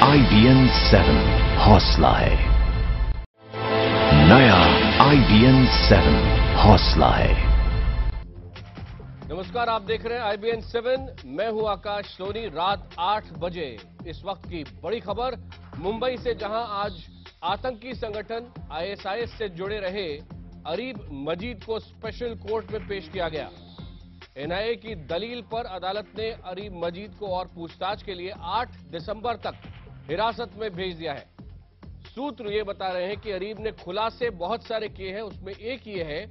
IBN 7 हौसला है, नया IBN 7 हौसला है। नमस्कार, आप देख रहे हैं IBN 7। मैं हूं आकाश सोनी। रात 8 बजे इस वक्त की बड़ी खबर मुंबई से, जहां आज आतंकी संगठन ISIS से जुड़े रहे अरीब मजीद को स्पेशल कोर्ट में पेश किया गया। NIA की दलील पर अदालत ने अरीब मजीद को और पूछताछ के लिए 8 दिसंबर तक हिरासत में भेज दिया है। सूत्र ये बता रहे हैं कि अरीब ने खुलासे बहुत सारे किए हैं। उसमें एक ये है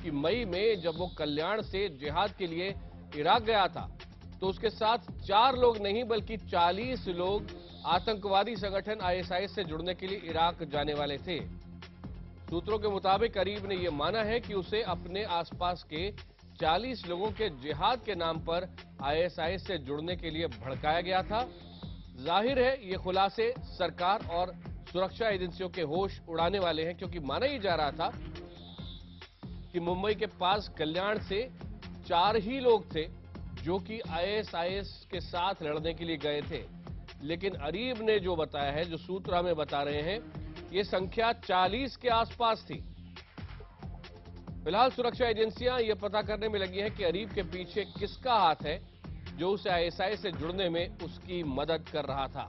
कि मई में जब वो कल्याण से जिहाद के लिए इराक गया था तो उसके साथ 4 लोग नहीं बल्कि 40 लोग आतंकवादी संगठन ISIS से जुड़ने के लिए इराक जाने वाले थे। सूत्रों के मुताबिक अरीब ने यह माना है कि उसे अपने आसपास के 40 लोगों के जिहाद के नाम पर ISIS से जुड़ने के लिए भड़काया गया था। जाहिर है ये खुलासे सरकार और सुरक्षा एजेंसियों के होश उड़ाने वाले हैं, क्योंकि माना ही जा रहा था कि मुंबई के पास कल्याण से 4 ही लोग थे जो कि ISIS के साथ लड़ने के लिए गए थे। लेकिन अरीब ने जो बताया है, जो सूत्र हमें बता रहे हैं, ये संख्या 40 के आसपास थी। फिलहाल सुरक्षा एजेंसियां ये पता करने में लगी हैं कि अरीब के पीछे किसका हाथ है जो उसे ISIS से जुड़ने में उसकी मदद कर रहा था।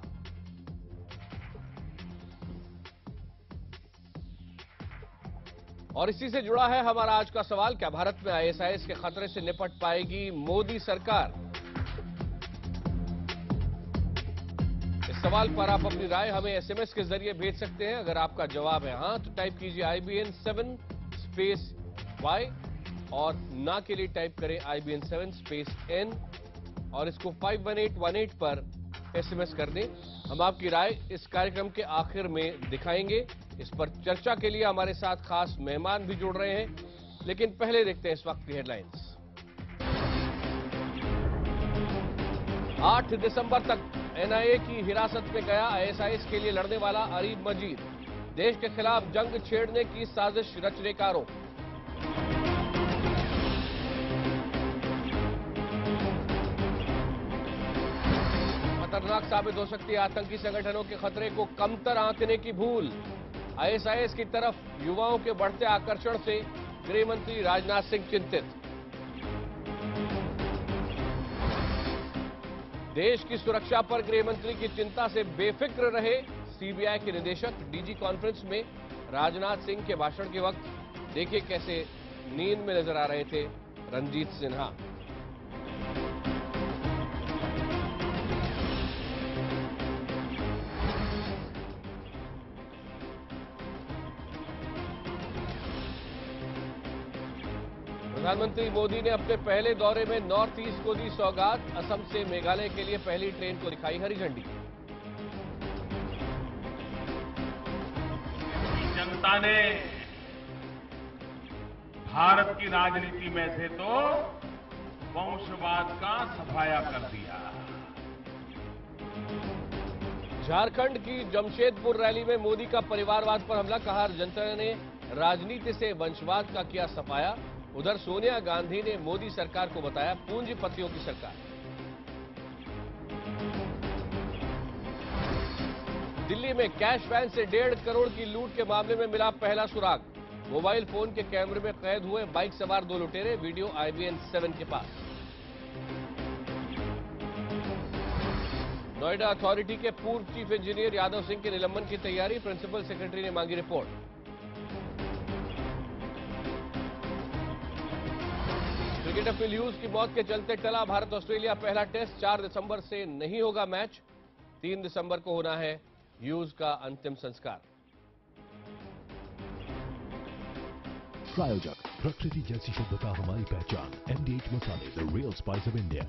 और इसी से जुड़ा है हमारा आज का सवाल, क्या भारत में ISIS के खतरे से निपट पाएगी मोदी सरकार? इस सवाल पर आप अपनी राय हमें SMS के जरिए भेज सकते हैं। अगर आपका जवाब है हां तो टाइप कीजिए IBN 7 स्पेस Y और ना के लिए टाइप करें IBN 7 स्पेस N और इसको 51818 पर SMS कर दें। हम आपकी राय इस कार्यक्रम के आखिर में दिखाएंगे। इस पर चर्चा के लिए हमारे साथ खास मेहमान भी जुड़ रहे हैं, लेकिन पहले देखते हैं इस वक्त की हेडलाइंस। 8 दिसंबर तक NIA की हिरासत में गया ISIS के लिए लड़ने वाला अरीब मजीद। देश के खिलाफ जंग छेड़ने की साजिश रचने का आरोप। खतरनाक साबित हो सकती है आतंकी संगठनों के खतरे को कमतर आंकने की भूल। ISIS की तरफ युवाओं के बढ़ते आकर्षण से गृह मंत्री राजनाथ सिंह चिंतित। देश की सुरक्षा पर गृह मंत्री की चिंता से बेफिक्र रहे CBI के निदेशक। DG कॉन्फ्रेंस में राजनाथ सिंह के भाषण के वक्त देखिए कैसे नींद में नजर आ रहे थे रणजीत सिन्हा। प्रधानमंत्री मोदी ने अपने पहले दौरे में नॉर्थ ईस्ट को दी सौगात। असम से मेघालय के लिए पहली ट्रेन को दिखाई हरी झंडी। जनता ने भारत की राजनीति में से तो वंशवाद का सफाया कर दिया। झारखंड की जमशेदपुर रैली में मोदी का परिवारवाद पर हमला। कहा जनता ने राजनीति से वंशवाद का किया सफाया। उधर सोनिया गांधी ने मोदी सरकार को बताया पूंजीपतियों की सरकार। दिल्ली में कैश वैन से 1.5 करोड़ की लूट के मामले में मिला पहला सुराग। मोबाइल फोन के कैमरे में कैद हुए बाइक सवार 2 लुटेरे। वीडियो IBN 7 के पास। नोएडा अथॉरिटी के पूर्व चीफ इंजीनियर यादव सिंह के निलंबन की तैयारी। प्रिंसिपल सेक्रेटरी ने मांगी रिपोर्ट। क्रिकेटर फिल ह्यूज की मौत के चलते टला भारत ऑस्ट्रेलिया पहला टेस्ट। 4 दिसंबर से नहीं होगा मैच। 3 दिसंबर को होना है ह्यूज का अंतिम संस्कार। प्रायोजक प्रकृति जैसी शुद्धता हमारी पहचान। MDH मसाले, the real spice of India.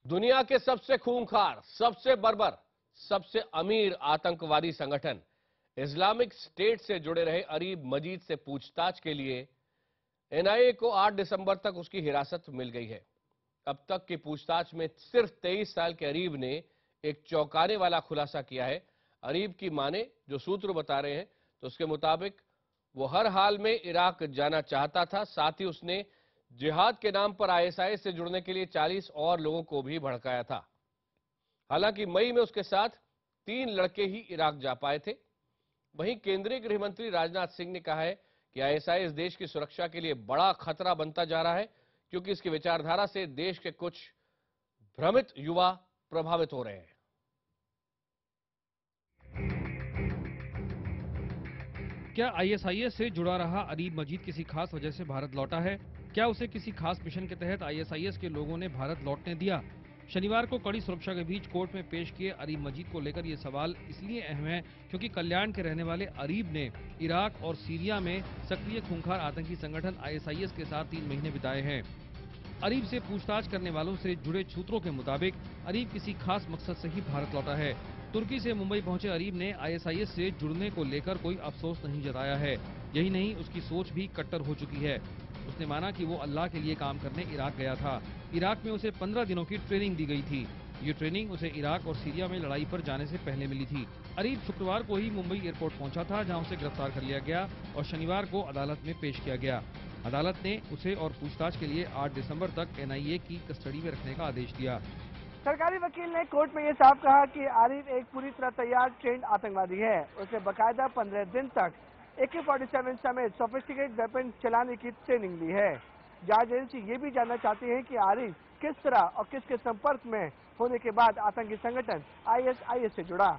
दुनिया के सबसे खूंखार, सबसे बर्बर, सबसे अमीर आतंकवादी संगठन इस्लामिक स्टेट से जुड़े रहे अरीब मजीद से पूछताछ के लिए NIA को 8 दिसंबर तक उसकी हिरासत मिल गई है। अब तक की पूछताछ में सिर्फ 23 साल के अरीब ने एक चौंकाने वाला खुलासा किया है। अरीब की माने जो सूत्र बता रहे हैं तो उसके मुताबिक वो हर हाल में इराक जाना चाहता था। साथ ही उसने जिहाद के नाम पर आईएसआईएस से जुड़ने के लिए 40 और लोगों को भी भड़काया था। हालांकि मई में उसके साथ 3 लड़के ही इराक जा पाए थे। वहीं केंद्रीय गृह मंत्री राजनाथ सिंह ने कहा है कि आईएसआईएस देश की सुरक्षा के लिए बड़ा खतरा बनता जा रहा है, क्योंकि इसकी विचारधारा से देश के कुछ भ्रमित युवा प्रभावित हो रहे हैं। क्या आईएसआईएस से जुड़ा रहा अरीब मजीद किसी खास वजह से भारत लौटा है? क्या उसे किसी खास मिशन के तहत आईएसआईएस के लोगों ने भारत लौटने दिया? शनिवार को कड़ी सुरक्षा के बीच कोर्ट में पेश किए अरीब मजीद को लेकर ये सवाल इसलिए अहम है क्योंकि कल्याण के रहने वाले अरीब ने इराक और सीरिया में सक्रिय खूंखार आतंकी संगठन आईएसआईएस के साथ 3 महीने बिताए हैं। अरीब से पूछताछ करने वालों से जुड़े सूत्रों के मुताबिक अरीब किसी खास मकसद से ही भारत लौटा है। तुर्की से मुंबई पहुंचे अरीब ने आईएसआईएस से जुड़ने को लेकर कोई अफसोस नहीं जताया है। यही नहीं, उसकी सोच भी कट्टर हो चुकी है। उसने माना कि वो अल्लाह के लिए काम करने इराक गया था। इराक में उसे 15 दिनों की ट्रेनिंग दी गई थी। ये ट्रेनिंग उसे इराक और सीरिया में लड़ाई पर जाने से पहले मिली थी। अरीब शुक्रवार को ही मुंबई एयरपोर्ट पहुंचा था, जहां उसे गिरफ्तार कर लिया गया और शनिवार को अदालत में पेश किया गया। अदालत ने उसे और पूछताछ के लिए 8 दिसंबर तक एनआईए की कस्टडी में रखने का आदेश दिया। सरकारी वकील ने कोर्ट में ये साफ कहा कि आरिफ एक पूरी तरह तैयार ट्रेंड आतंकवादी है। उसे बकायदा 15 दिन तक AK-47 समेत सोफिस्टिकेटेड वेपन चलाने की ट्रेनिंग दी है। जांच एजेंसी ये भी जानना चाहती है कि आरिफ किस तरह और किसके संपर्क में होने के बाद आतंकी संगठन आईएसआईएस से जुड़ा।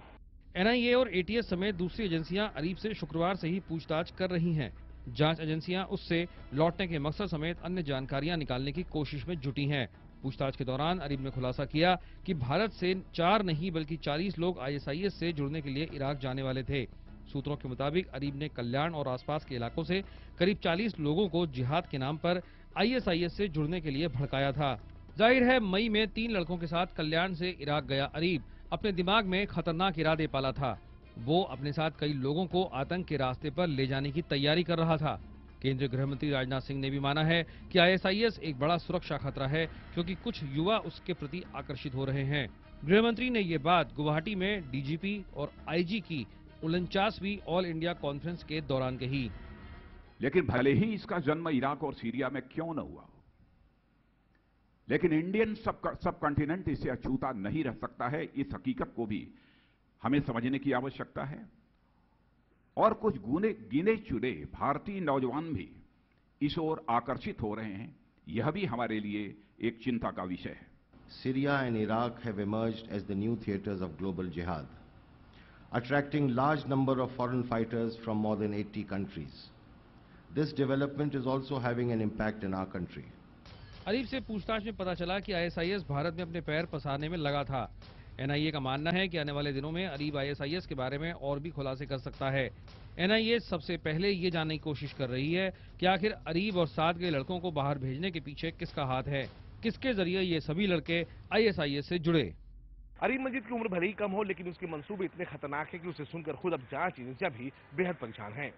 एनआईए और एटीएस समेत दूसरी एजेंसियां अरीब से शुक्रवार से ही पूछताछ कर रही हैं। जांच एजेंसियां उससे लौटने के मकसद समेत अन्य जानकारियां निकालने की कोशिश में जुटी हैं। पूछताछ के दौरान अरीब ने खुलासा किया कि भारत से 4 नहीं बल्कि 40 लोग आईएसआईएस से जुड़ने के लिए इराक जाने वाले थे। सूत्रों के मुताबिक अरीब ने कल्याण और आसपास के इलाकों से करीब 40 लोगों को जिहाद के नाम पर आईएसआईएस से जुड़ने के लिए भड़काया था। जाहिर है, मई में 3 लड़कों के साथ कल्याण से इराक गया अरीब अपने दिमाग में खतरनाक इरादे पाला था। वो अपने साथ कई लोगों को आतंक के रास्ते पर ले जाने की तैयारी कर रहा था। केंद्रीय गृह मंत्री राजनाथ सिंह ने भी माना है कि आईएसआईएस एक बड़ा सुरक्षा खतरा है, क्योंकि कुछ युवा उसके प्रति आकर्षित हो रहे हैं। गृह मंत्री ने ये बात गुवाहाटी में डीजीपी और आईजी की 49वीं ऑल इंडिया कॉन्फ्रेंस के दौरान कही। लेकिन भले ही इसका जन्म इराक और सीरिया में क्यों न हुआ, लेकिन इंडियन सब कॉन्टिनेंट इसे अछूता नहीं रह सकता है। इस हकीकत को भी हमें समझने की आवश्यकता है। और कुछ गिने चुने भारतीय नौजवान भी इस ओर आकर्षित हो रहे हैं। यह भी हमारे लिए एक चिंता का विषय है। Syria and Iraq have emerged as the new theaters of global jihad, attracting large number of foreign fighters from more than 80 countries. This development is also having an impact in our country. Areeb से पूछताछ में पता चला कि ISIS Bharat में अपने पैर पसारने में लगा था। एनआईए का मानना है कि आने वाले दिनों में अरीब आईएसआईएस के बारे में और भी खुलासे कर सकता है। एनआईए सबसे पहले ये जानने की कोशिश कर रही है कि आखिर अरीब और साथ के लड़कों को बाहर भेजने के पीछे किसका हाथ है, किसके जरिए ये सभी लड़के आईएसआईएस से जुड़े। अरीब मजीद की उम्र भले ही कम हो, लेकिन उसके मंसूबे इतने खतरनाक है कि उसे सुनकर खुद अब जांच एजेंसियां भी बेहद परेशान हैं।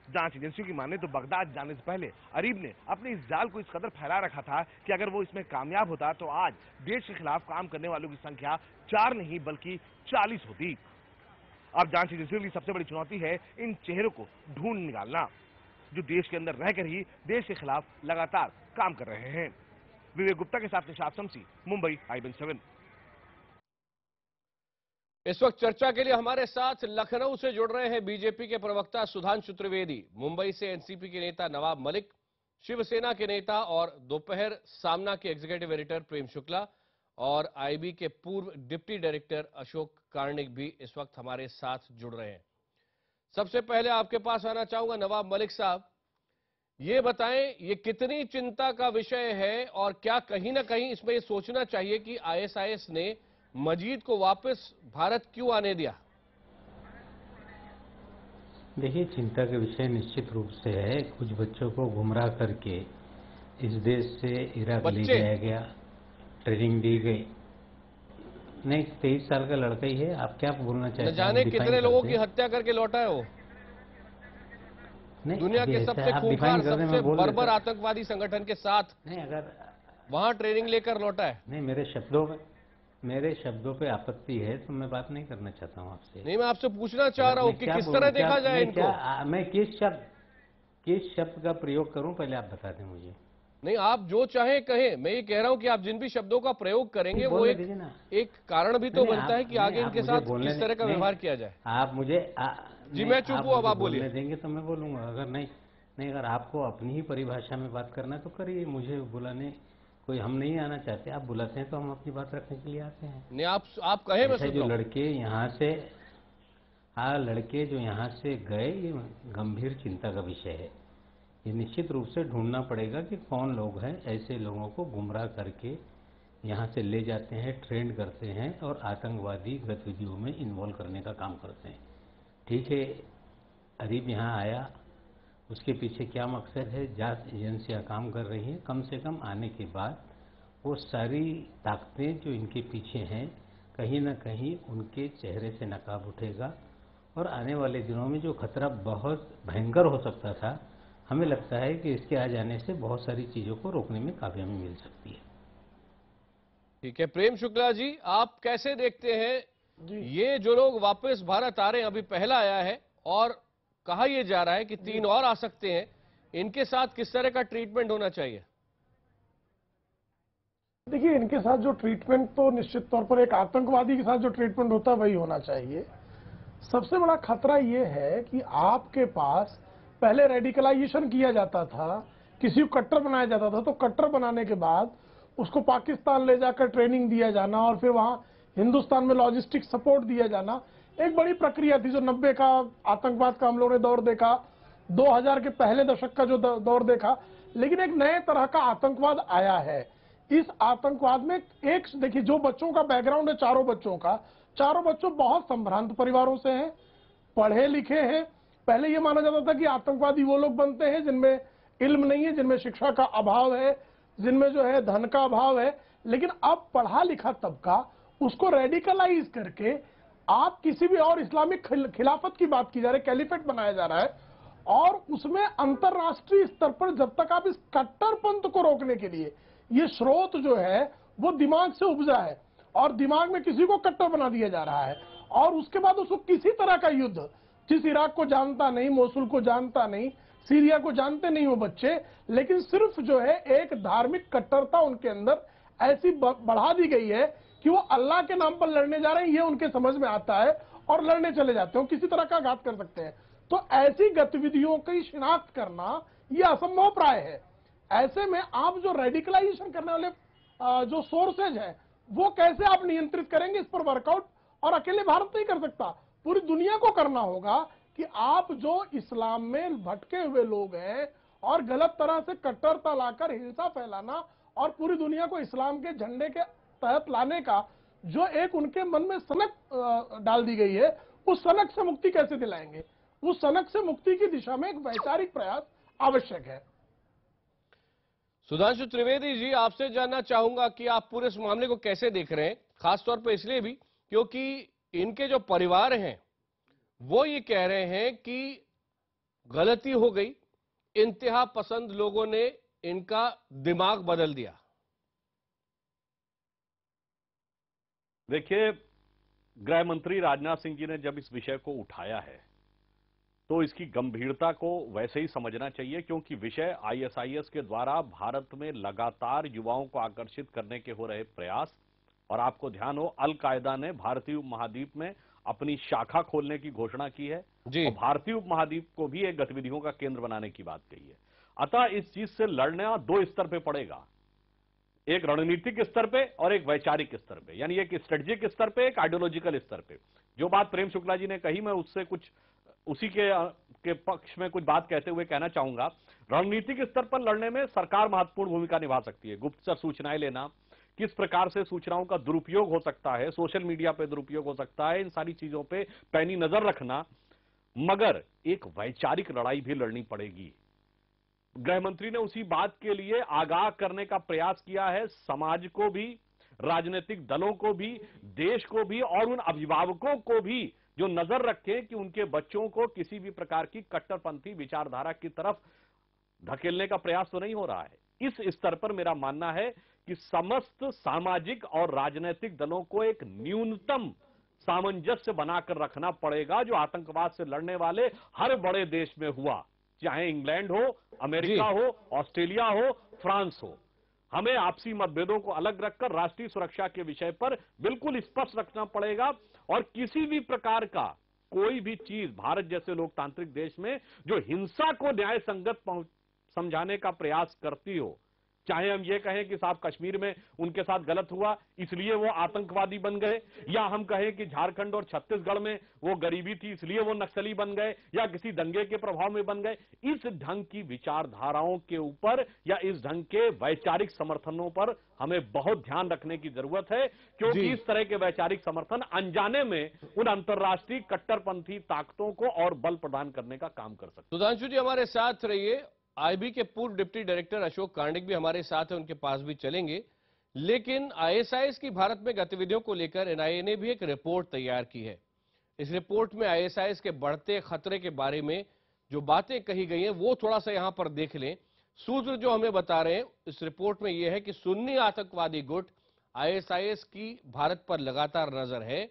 जांच एजेंसियों की माने तो बगदाद जाने से पहले अरीब ने अपने इस जाल को इस कदर फैला रखा था कि अगर वो इसमें कामयाब होता तो आज देश के खिलाफ काम करने वालों की संख्या 4 नहीं बल्कि 40 होती। अब जांच एजेंसियों की सबसे बड़ी चुनौती है इन चेहरों को ढूंढ निकालना, जो देश के अंदर रहकर ही देश के खिलाफ लगातार काम कर रहे हैं। विवेक गुप्ता के साथ निशात शमसी, मुंबई, IBN 7। इस वक्त चर्चा के लिए हमारे साथ लखनऊ से जुड़ रहे हैं बीजेपी के प्रवक्ता सुधांशु त्रिवेदी, मुंबई से एनसीपी के नेता नवाब मलिक, शिवसेना के नेता और दोपहर सामना के एग्जीक्यूटिव एडिटर प्रेम शुक्ला और आईबी के पूर्व डिप्टी डायरेक्टर अशोक कार्णिक भी इस वक्त हमारे साथ जुड़ रहे हैं। सबसे पहले आपके पास आना चाहूंगा नवाब मलिक साहब, ये बताएं ये कितनी चिंता का विषय है और क्या कहीं ना कहीं इसमें ये सोचना चाहिए कि आईएसआईएस ने मजीद को वापस भारत क्यों आने दिया? देखिए, चिंता का विषय निश्चित रूप से है। कुछ बच्चों को गुमराह करके इस देश से इराक ले जाया गया, ट्रेनिंग दी गई। नहीं, 23 साल का लड़का ही है। आप क्या बोलना चाहते हैं? न जाने कितने लोगों की हत्या करके लौटा है वो। दुनिया के सबसे खूंखार, सबसे बर्बर आतंकवादी संगठन के साथ नहीं, अगर वहां ट्रेनिंग लेकर लौटा है। नहीं, मेरे शब्दों में मेरे शब्दों पे आपत्ति है तो मैं बात नहीं करना चाहता हूँ आपसे। नहीं, मैं आपसे पूछना चाह रहा हूँ कि किस तरह देखा जाए इनको। मैं किस शब्द का प्रयोग करूं, पहले आप बता दें मुझे। नहीं, आप जो चाहे कहें। मैं ये कह रहा हूं कि आप जिन भी शब्दों का प्रयोग करेंगे वो एक कारण भी तो बनता है कि आगे इनके साथ किस तरह का व्यवहार किया जाए। आप मुझे जी मैं चुप हूं, अब आप बोलिए। देंगे तो मैं बोलूंगा, अगर नहीं अगर आपको अपनी ही परिभाषा में बात करना है तो करिए। मुझे बुलाने कोई हम नहीं आना चाहते, आप बुलाते हैं तो हम अपनी बात रखने के लिए आते हैं। नहीं, आप कहें, मैं जो लड़के यहाँ से लड़के जो यहाँ से गए, ये गंभीर चिंता का विषय है। ये निश्चित रूप से ढूंढना पड़ेगा कि कौन लोग हैं ऐसे लोगों को गुमराह करके यहाँ से ले जाते हैं, ट्रेंड करते हैं और आतंकवादी गतिविधियों में इन्वॉल्व करने का काम करते हैं। ठीक है, अरीब यहाँ आया, उसके पीछे क्या मकसद है, जांच एजेंसियाँ काम कर रही हैं। कम से कम आने के बाद वो सारी ताकतें जो इनके पीछे हैं, कहीं ना कहीं उनके चेहरे से नकाब उठेगा और आने वाले दिनों में जो खतरा बहुत भयंकर हो सकता था, हमें लगता है कि इसके आ जाने से बहुत सारी चीजों को रोकने में कामयाबी मिल सकती है। ठीक है, प्रेम शुक्ला जी, आप कैसे देखते हैं ये जो लोग वापस भारत आ रहे हैं, अभी पहला आया है और कहा यह जा रहा है कि 3 और आ सकते हैं, इनके साथ किस तरह का ट्रीटमेंट होना चाहिए? देखिए, इनके साथ जो ट्रीटमेंट तो निश्चित तौर पर एक आतंकवादी के साथ जो ट्रीटमेंट होता है वही होना चाहिए। सबसे बड़ा खतरा ये है कि आपके पास पहले रेडिकलाइजेशन किया जाता था, किसी को कट्टर बनाया जाता था, तो कट्टर बनाने के बाद उसको पाकिस्तान ले जाकर ट्रेनिंग दिया जाना और फिर वहां हिंदुस्तान में लॉजिस्टिक सपोर्ट दिया जाना एक बड़ी प्रक्रिया थी। जो 90 का आतंकवाद का हम लोगों ने दौर देखा, 2000 के पहले दशक का जो दौर देखा, लेकिन एक नए तरह का आतंकवाद आया है। इस आतंकवाद में एक देखिए, जो बच्चों का बैकग्राउंड है, चारों बच्चों बहुत संभ्रांत परिवारों से हैं, पढ़े लिखे हैं। पहले यह माना जाता था कि आतंकवादी वो लोग बनते हैं जिनमें इल्म नहीं है, जिनमें शिक्षा का अभाव है, जिनमें जो है धन का अभाव है। लेकिन अब पढ़ा लिखा तबका उसको रेडिकलाइज करके आप किसी भी और इस्लामिक खिलाफत की बात की जा रही है, कैलिफेट बनाया जा रहा है, और उसमें अंतरराष्ट्रीय स्तर पर जब तक आप इस कट्टरपंथ को रोकने के लिए ये स्रोत जो है वो दिमाग से उपजा है और दिमाग में किसी को कट्टर बना दिया जा रहा है, और उसके बाद उसको किसी तरह का युद्ध, जिस इराक को जानता नहीं, मोसुल को जानता नहीं, सीरिया को जानते नहीं वो बच्चे, लेकिन सिर्फ जो है एक धार्मिक कट्टरता उनके अंदर ऐसी बढ़ा दी गई है कि वो अल्लाह के नाम पर लड़ने जा रहे हैं, ये उनके समझ में आता है और लड़ने चले जाते हैं, किसी तरह का घात कर सकते हैं। तो ऐसी गतिविधियों की शिनाख्त करना ये असंभव प्राय है। ऐसे में आप जो रेडिकलाइजेशन करने वाले जो सोर्सेज हैं वो कैसे आप नियंत्रित करेंगे, इस पर वर्कआउट और अकेले भारत नहीं कर सकता, पूरी दुनिया को करना होगा कि आप जो इस्लाम में भटके हुए लोग हैं और गलत तरह से कट्टरता लाकर हिंसा फैलाना और पूरी दुनिया को इस्लाम के झंडे के तहत लाने का जो एक उनके मन में सनक डाल दी गई है, उस सनक से मुक्ति कैसे दिलाएंगे? उस सनक से मुक्ति की दिशा में एक वैचारिक प्रयास आवश्यक है। सुधांशु त्रिवेदी जी, आपसे जानना चाहूंगा कि आप पूरे इस मामले को कैसे देख रहे हैं, खासतौर पर इसलिए भी क्योंकि इनके जो परिवार हैं वो ये कह रहे हैं कि गलती हो गई, इंतहा पसंद लोगों ने इनका दिमाग बदल दिया। देखिए, गृह मंत्री राजनाथ सिंह जी ने जब इस विषय को उठाया है तो इसकी गंभीरता को वैसे ही समझना चाहिए, क्योंकि विषय आईएसआईएस के द्वारा भारत में लगातार युवाओं को आकर्षित करने के हो रहे प्रयास, और आपको ध्यान हो अल कायदा ने भारतीय उपमहाद्वीप में अपनी शाखा खोलने की घोषणा की है और भारतीय उपमहाद्वीप को भी एक गतिविधियों का केंद्र बनाने की बात कही है। अतः इस चीज से लड़ना 2 स्तर पे पड़ेगा, एक रणनीतिक स्तर पे और एक वैचारिक स्तर पे, यानी एक स्ट्रेटेजिक स्तर पे, एक आइडियोलॉजिकल स्तर पे। जो बात प्रेम शुक्ला जी ने कही, मैं उससे कुछ उसी के पक्ष में कुछ बात कहते हुए कहना चाहूंगा। रणनीतिक स्तर पर लड़ने में सरकार महत्वपूर्ण भूमिका निभा सकती है। गुप्तचर सूचनाएं लेना, किस प्रकार से सूचनाओं का दुरुपयोग हो सकता है, सोशल मीडिया पे दुरुपयोग हो सकता है, इन सारी चीजों पे पैनी नजर रखना, मगर एक वैचारिक लड़ाई भी लड़नी पड़ेगी। गृह मंत्री ने उसी बात के लिए आगाह करने का प्रयास किया है, समाज को भी, राजनीतिक दलों को भी, देश को भी और उन अभिभावकों को भी जो नजर रखें कि उनके बच्चों को किसी भी प्रकार की कट्टरपंथी विचारधारा की तरफ धकेलने का प्रयास तो नहीं हो रहा है। इस स्तर पर मेरा मानना है कि समस्त सामाजिक और राजनीतिक दलों को एक न्यूनतम सामंजस्य बनाकर रखना पड़ेगा, जो आतंकवाद से लड़ने वाले हर बड़े देश में हुआ, चाहे इंग्लैंड हो, अमेरिका हो, ऑस्ट्रेलिया हो, फ्रांस हो। हमें आपसी मतभेदों को अलग रखकर राष्ट्रीय सुरक्षा के विषय पर बिल्कुल स्पष्ट रखना पड़ेगा और किसी भी प्रकार का कोई भी चीज भारत जैसे लोकतांत्रिक देश में जो हिंसा को न्याय संगत समझाने का प्रयास करती हो, चाहे हम ये कहें कि साहब कश्मीर में उनके साथ गलत हुआ इसलिए वो आतंकवादी बन गए, या हम कहें कि झारखंड और छत्तीसगढ़ में वो गरीबी थी इसलिए वो नक्सली बन गए, या किसी दंगे के प्रभाव में बन गए, इस ढंग की विचारधाराओं के ऊपर या इस ढंग के वैचारिक समर्थनों पर हमें बहुत ध्यान रखने की जरूरत है, क्योंकि इस तरह के वैचारिक समर्थन अनजाने में उन अंतर्राष्ट्रीय कट्टरपंथी ताकतों को और बल प्रदान करने का काम कर सकते हैं। सुधांशु जी हमारे साथ रहिए। आईबी के पूर्व डिप्टी डायरेक्टर अशोक कार्णिक भी हमारे साथ है, उनके पास भी चलेंगे। लेकिन आईएसआईएस की भारत में गतिविधियों को लेकर एनआईए ने भी एक रिपोर्ट तैयार की है। इस रिपोर्ट में आईएसआईएस के बढ़ते खतरे के बारे में जो बातें कही गई हैं वो थोड़ा सा यहां पर देख लें। सूत्र जो हमें बता रहे हैं इस रिपोर्ट में यह है कि सुन्नी आतंकवादी गुट आईएसआईएस की भारत पर लगातार नजर है।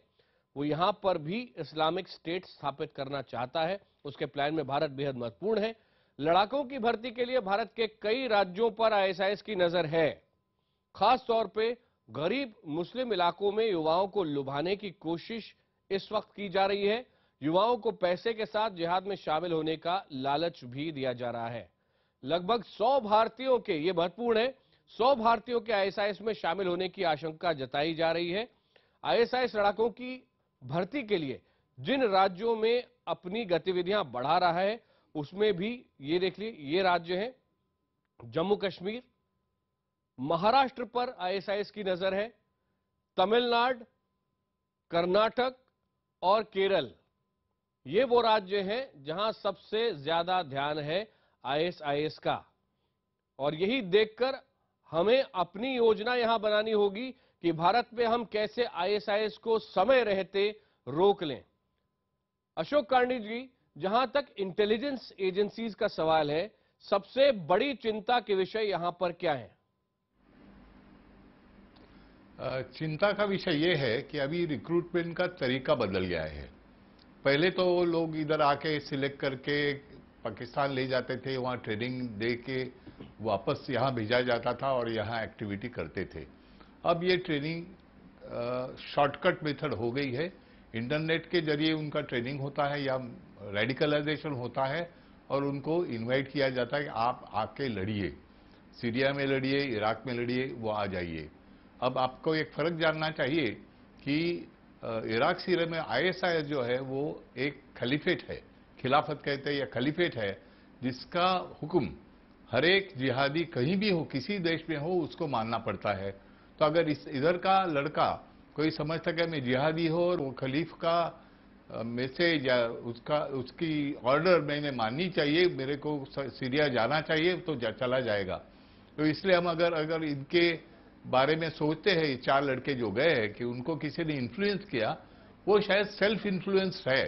वो यहां पर भी इस्लामिक स्टेट स्थापित करना चाहता है, उसके प्लान में भारत बेहद महत्वपूर्ण है। लड़ाकों की भर्ती के लिए भारत के कई राज्यों पर आईएसआईएस की नजर है। खास तौर पे गरीब मुस्लिम इलाकों में युवाओं को लुभाने की कोशिश इस वक्त की जा रही है। युवाओं को पैसे के साथ जिहाद में शामिल होने का लालच भी दिया जा रहा है। लगभग 100 भारतीयों के, ये महत्वपूर्ण है, 100 भारतीयों के आईएसआईएस में शामिल होने की आशंका जताई जा रही है। आईएसआईएस लड़ाकों की भर्ती के लिए जिन राज्यों में अपनी गतिविधियां बढ़ा रहा है उसमें भी ये देख लीजिए, ये राज्य हैं जम्मू कश्मीर, महाराष्ट्र पर आईएसआईएस की नजर है, तमिलनाडु, कर्नाटक और केरल। ये वो राज्य हैं जहां सबसे ज्यादा ध्यान है आईएसआईएस का, और यही देखकर हमें अपनी योजना यहां बनानी होगी कि भारत में हम कैसे आईएसआईएस को समय रहते रोक लें। अशोक कार्णिक जी, जहां तक इंटेलिजेंस एजेंसीज का सवाल है, सबसे बड़ी चिंता के विषय यहां पर क्या है? चिंता का विषय यह है कि अभी रिक्रूटमेंट का तरीका बदल गया है। पहले तो वो लोग इधर आके सिलेक्ट करके पाकिस्तान ले जाते थे, वहाँ ट्रेनिंग दे के वापस यहाँ भेजा जाता था और यहाँ एक्टिविटी करते थे। अब ये ट्रेनिंग शॉर्टकट मेथड हो गई है। इंटरनेट के जरिए उनका ट्रेनिंग होता है या रेडिकलाइजेशन होता है और उनको इनवाइट किया जाता है कि आप आके लड़िए, सीरिया में लड़िए, इराक में लड़िए, वो आ जाइए। अब आपको एक फर्क जानना चाहिए कि इराक सीरिया में आईएसआईएस जो है वो एक खलीफेट है, खिलाफत कहते हैं या खलीफेट है, जिसका हुक्म हर एक जिहादी कहीं भी हो, किसी देश में हो, उसको मानना पड़ता है। तो अगर इधर का लड़का कोई समझता है मैं जिहादी हो और वो खलीफ का मैसेज या उसकी ऑर्डर मैंने माननी चाहिए, मेरे को सीरिया जाना चाहिए, तो चला जाएगा। तो इसलिए हम अगर इनके बारे में सोचते हैं, ये 4 लड़के जो गए हैं कि उनको किसी ने इन्फ्लुएंस किया, वो शायद सेल्फ इन्फ्लुएंस है,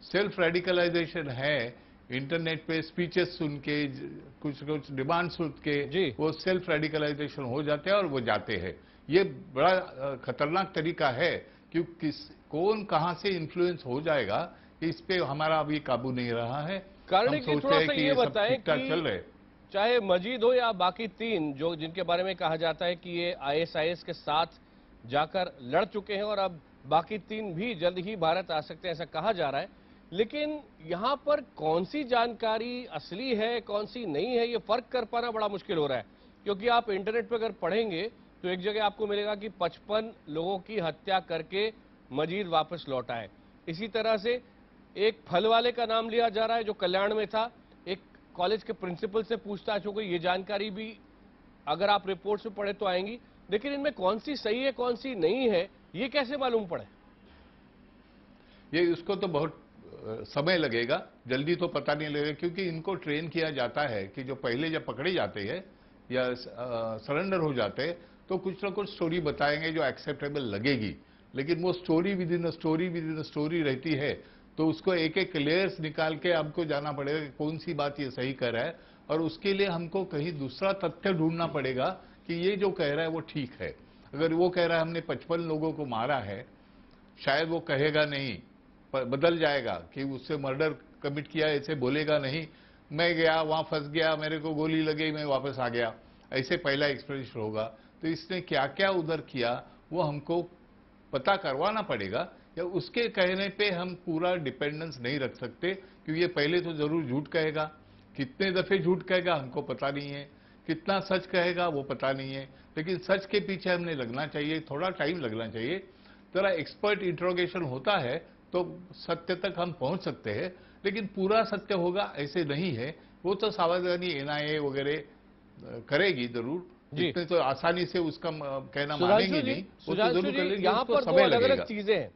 सेल्फ रेडिकलाइजेशन है। इंटरनेट पे स्पीचेस सुन के, कुछ डिमांड सुन के वो सेल्फ रेडिकलाइजेशन हो जाते हैं और वो जाते हैं। ये बड़ा खतरनाक तरीका है, क्योंकि कौन कहां से इन्फ्लुएंस हो जाएगा इस पे हमारा अभी काबू नहीं रहा है। कार्णिक जी, थोड़ा सा ये बताएं कि चल रहे, चाहे मजीद हो या बाकी 3 जो जिनके बारे में कहा जाता है कि ये आईएसआईएस के साथ जाकर लड़ चुके हैं और अब बाकी 3 भी जल्द ही भारत आ सकते हैं, ऐसा कहा जा रहा है। लेकिन यहां पर कौन सी जानकारी असली है, कौन सी नहीं है, ये फर्क कर पाना बड़ा मुश्किल हो रहा है। क्योंकि आप इंटरनेट पर अगर पढ़ेंगे तो एक जगह आपको मिलेगा कि 55 लोगों की हत्या करके मजीद वापस लौटा है। इसी तरह से एक फल वाले का नाम लिया जा रहा है जो कल्याण में था, एक कॉलेज के प्रिंसिपल से पूछताछ हो गई। ये जानकारी भी अगर आप रिपोर्ट से पढ़े तो आएंगी, लेकिन इनमें कौन सी सही है कौन सी नहीं है ये कैसे मालूम पड़े? ये उसको तो बहुत समय लगेगा, जल्दी तो पता नहीं लगेगा, क्योंकि इनको ट्रेन किया जाता है कि जो पहले जब पकड़े जाते हैं या सरेंडर हो जाते हैं तो कुछ ना कुछ स्टोरी बताएंगे जो एक्सेप्टेबल लगेगी, लेकिन वो स्टोरी विद इन स्टोरी रहती है। तो उसको एक एक लेयर्स निकाल के आपको जाना पड़ेगा कि कौन सी बात ये सही कर रहा है और उसके लिए हमको कहीं दूसरा तथ्य ढूंढना पड़ेगा कि ये जो कह रहा है वो ठीक है। अगर वो कह रहा है हमने 55 लोगों को मारा है, शायद वो कहेगा नहीं, बदल जाएगा कि उससे मर्डर कमिट किया, ऐसे बोलेगा नहीं, मैं गया वहां फंस गया, मेरे को गोली लगी, मैं वापस आ गया, ऐसे पहला एक्सप्रेशन होगा। तो इसने क्या क्या उधर किया वो हमको पता करवाना पड़ेगा, या उसके कहने पे हम पूरा डिपेंडेंस नहीं रख सकते, क्योंकि ये पहले तो जरूर झूठ कहेगा, कितने दफे झूठ कहेगा हमको पता नहीं है, कितना सच कहेगा वो पता नहीं है, लेकिन सच के पीछे हमने लगना चाहिए, थोड़ा टाइम लगना चाहिए। जरा एक्सपर्ट इंट्रोगेशन होता है तो सत्य तक हम पहुंच सकते हैं, लेकिन पूरा सत्य होगा ऐसे नहीं है। वो तो सावधानी एनआईए वगैरह करेगी जरूर, इतने तो आसानी से उसका कहना मानेंगे नहीं, वो तो जरूर करेंगे। यहाँ पर दो अलग अलग चीजें हैं।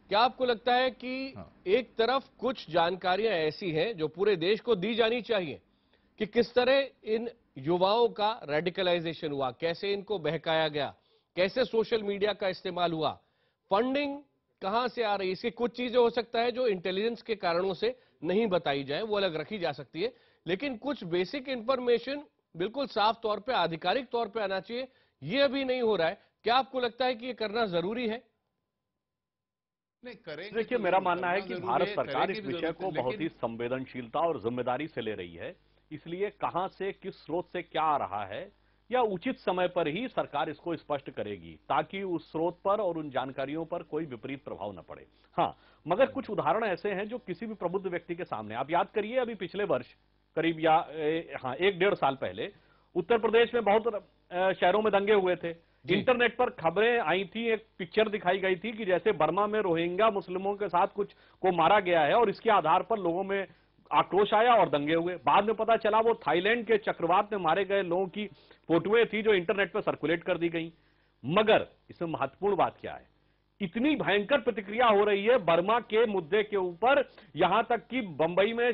क्या आपको लगता है कि एक तरफ कुछ जानकारियां ऐसी हैं जो पूरे देश को दी जानी चाहिए कि किस तरह इन युवाओं का रेडिकलाइजेशन हुआ, कैसे इनको बहकाया गया, कैसे सोशल मीडिया का इस्तेमाल हुआ, फंडिंग कहां से आ रही है, इसकी कुछ चीजें हो सकता है जो इंटेलिजेंस के कारणों से नहीं बताई जाए, वो अलग रखी जा सकती है, लेकिन कुछ बेसिक इंफॉर्मेशन बिल्कुल साफ तौर पे आधिकारिक तौर पे आना चाहिए, ये अभी नहीं हो रहा है। क्या आपको लगता है कि ये करना जरूरी है? देखिए, मेरा मानना है कि भारत सरकार इस विषय को बहुत ही संवेदनशीलता और जिम्मेदारी से ले रही है, इसलिए कहां से किस स्रोत से क्या आ रहा है या उचित समय पर ही सरकार इसको स्पष्ट करेगी, ताकि उस स्रोत पर और उन जानकारियों पर कोई विपरीत प्रभाव न पड़े। हाँ, मगर कुछ उदाहरण ऐसे हैं जो किसी भी प्रबुद्ध व्यक्ति के सामने, आप याद करिए अभी पिछले वर्ष करीब या 1-1.5 साल पहले उत्तर प्रदेश में बहुत शहरों में दंगे हुए थे। इंटरनेट पर खबरें आई थी, एक पिक्चर दिखाई गई थी कि जैसे बर्मा में रोहिंग्या मुस्लिमों के साथ कुछ को मारा गया है, और इसके आधार पर लोगों में आक्रोश आया और दंगे हुए। बाद में पता चला वो थाईलैंड के चक्रवात में मारे गए लोगों की फोटोएं थी जो इंटरनेट पर सर्कुलेट कर दी गई। मगर इसमें महत्वपूर्ण बात क्या है, इतनी भयंकर प्रतिक्रिया हो रही है बर्मा के मुद्दे के ऊपर, यहां तक कि मुंबई में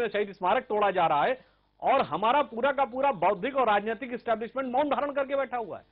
शहीद स्मारक तोड़ा जा रहा है, और हमारा पूरा का पूरा बौद्धिक और राजनीतिक एस्टेब्लिशमेंट मौन धारण करके बैठा हुआ है।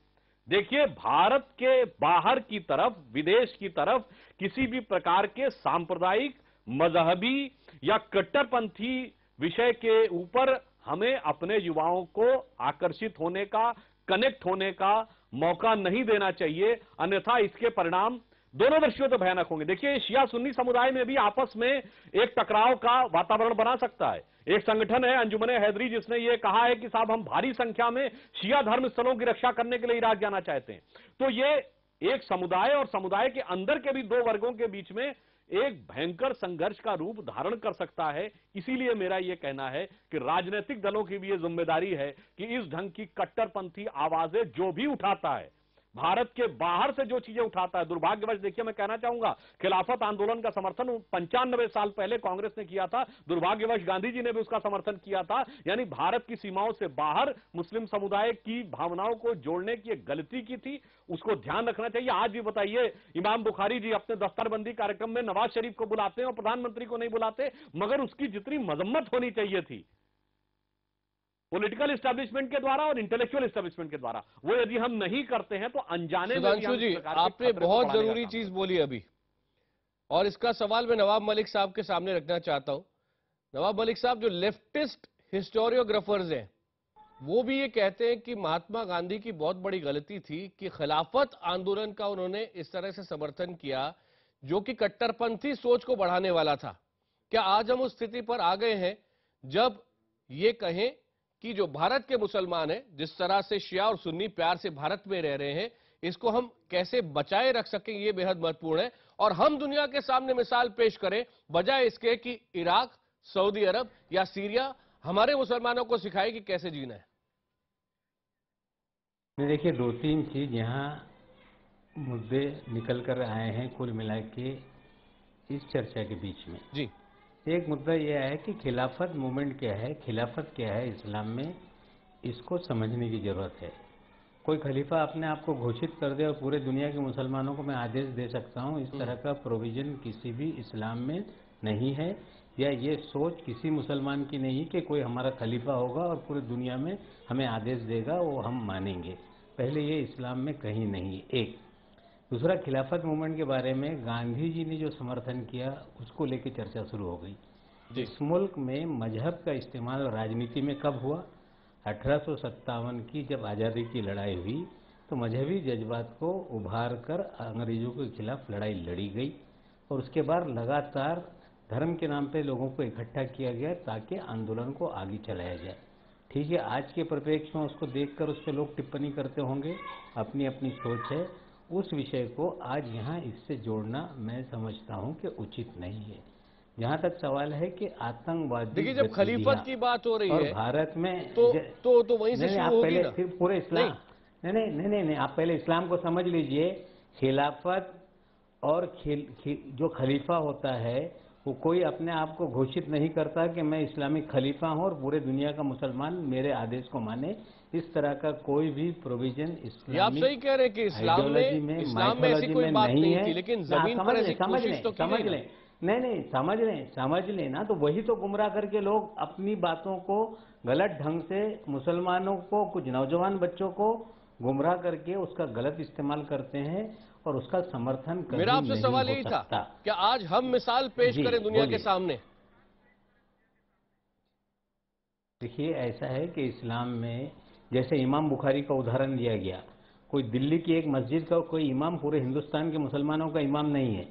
देखिए, भारत के बाहर की तरफ, विदेश की तरफ किसी भी प्रकार के सांप्रदायिक, मजहबी या कट्टरपंथी विषय के ऊपर हमें अपने युवाओं को आकर्षित होने का, कनेक्ट होने का मौका नहीं देना चाहिए, अन्यथा इसके परिणाम दोनों दृष्टियों से भयानक होंगे। देखिए, शिया सुन्नी समुदाय में भी आपस में एक टकराव का वातावरण बना सकता है। एक संगठन है अंजुमने हैदरी, जिसने ये कहा है कि साहब हम भारी संख्या में शिया धर्म स्थलों की रक्षा करने के लिए इराक जाना चाहते हैं। तो ये एक समुदाय और समुदाय के अंदर के भी दो वर्गों के बीच में एक भयंकर संघर्ष का रूप धारण कर सकता है। इसीलिए मेरा यह कहना है कि राजनीतिक दलों की भी यह जिम्मेदारी है कि इस ढंग की कट्टरपंथी आवाजें जो भी उठाता है, भारत के बाहर से जो चीजें उठाता है, दुर्भाग्यवश देखिए मैं कहना चाहूंगा, खिलाफत आंदोलन का समर्थन 95 साल पहले कांग्रेस ने किया था, दुर्भाग्यवश गांधी जी ने भी उसका समर्थन किया था। यानी भारत की सीमाओं से बाहर मुस्लिम समुदाय की भावनाओं को जोड़ने की एक गलती की थी, उसको ध्यान रखना चाहिए। आज भी बताइए, इमाम बुखारी जी अपने दस्तरबंदी कार्यक्रम में नवाज शरीफ को बुलाते हैं और प्रधानमंत्री को नहीं बुलाते, मगर उसकी जितनी मजम्मत होनी चाहिए थी पॉलिटिकल एस्टेब्लिशमेंट के द्वारा और इंटेलेक्चुअल एस्टेब्लिशमेंट के द्वारा, वो यदि हम नहीं करते हैं तो अनजाने में सुधांशु जी, आपने बहुत जरूरी चीज बोली अभी, और इसका सवाल मैं नवाब मलिक साहब के सामने रखना चाहता हूं। नवाब मलिक साहब, जो लेफ्टिस्ट हिस्टोरियोग्राफर्स हैं वो भी ये कहते हैं कि महात्मा गांधी की बहुत बड़ी गलती थी कि खिलाफत आंदोलन का उन्होंने इस तरह से समर्थन किया जो कि कट्टरपंथी सोच को बढ़ाने वाला था। क्या आज हम उस स्थिति पर आ गए हैं जब ये कहें कि जो भारत के मुसलमान हैं, जिस तरह से शिया और सुन्नी प्यार से भारत में रह रहे हैं, इसको हम कैसे बचाए रख सकें, ये बेहद महत्वपूर्ण है, और हम दुनिया के सामने मिसाल पेश करें बजाय इसके कि इराक, सऊदी अरब या सीरिया हमारे मुसलमानों को सिखाए कि कैसे जीना है। देखिए, 2-3 चीज यहाँ मुद्दे निकल कर आए हैं कुल मिला के इस चर्चा के बीच में। जी, एक मुद्दा यह है कि खिलाफत मूवमेंट क्या है, खिलाफत क्या है इस्लाम में, इसको समझने की जरूरत है। कोई खलीफा अपने आप को घोषित कर दे और पूरे दुनिया के मुसलमानों को मैं आदेश दे सकता हूँ, इस तरह का प्रोविजन किसी भी इस्लाम में नहीं है, या ये सोच किसी मुसलमान की नहीं कि कोई हमारा खलीफा होगा और पूरी दुनिया में हमें आदेश देगा, वो हम मानेंगे। पहले ये इस्लाम में कहीं नहीं। एक दूसरा, खिलाफत मूवमेंट के बारे में गांधी जी ने जो समर्थन किया उसको लेकर चर्चा शुरू हो गई इस मुल्क में मजहब का इस्तेमाल राजनीति में कब हुआ? 1857 की जब आज़ादी की लड़ाई हुई तो मजहबी जज्बात को उभार कर अंग्रेजों के खिलाफ लड़ाई लड़ी गई और उसके बाद लगातार धर्म के नाम पे लोगों को इकट्ठा किया गया ताकि आंदोलन को आगे चलाया जाए। ठीक है, आज के परिप्रेक्ष्य में उसको देखकर उस पर लोग टिप्पणी करते होंगे, अपनी अपनी सोच है। उस विषय को आज यहाँ इससे जोड़ना मैं समझता हूँ कि उचित नहीं है। जहाँ तक सवाल है कि आतंकवादी, देखिए जब खलीफत की बात हो रही है भारत में तो वहीं से शुरू होगी ना। फिर पूरे इस्लाम नहीं, आप पहले इस्लाम को समझ लीजिए। खिलाफत और जो खलीफा होता है वो कोई अपने आप को घोषित नहीं करता कि मैं इस्लामिक खलीफा हूं और पूरे दुनिया का मुसलमान मेरे आदेश को माने। इस तरह का कोई भी प्रोविजन इस्लामिक, आप सही कह रहे हैं कि इस्लाम में ऐसी कोई बात नहीं थी, लेकिन जमीन पर ऐसी कोशिश तो की गई। नहीं समझ लें ना, तो वही तो गुमराह करके लोग अपनी बातों को गलत ढंग से मुसलमानों को, कुछ नौजवान बच्चों को गुमराह करके उसका गलत इस्तेमाल करते हैं और उसका समर्थन कभी मेरा आपसे नहीं सवाल हो यही सकता। था कि आज हम मिसाल पेश करें दुनिया के सामने। देखिए ऐसा है कि इस्लाम में जैसे इमाम बुखारी का उदाहरण दिया गया, कोई दिल्ली की एक मस्जिद का कोई इमाम पूरे हिंदुस्तान के मुसलमानों का इमाम नहीं है।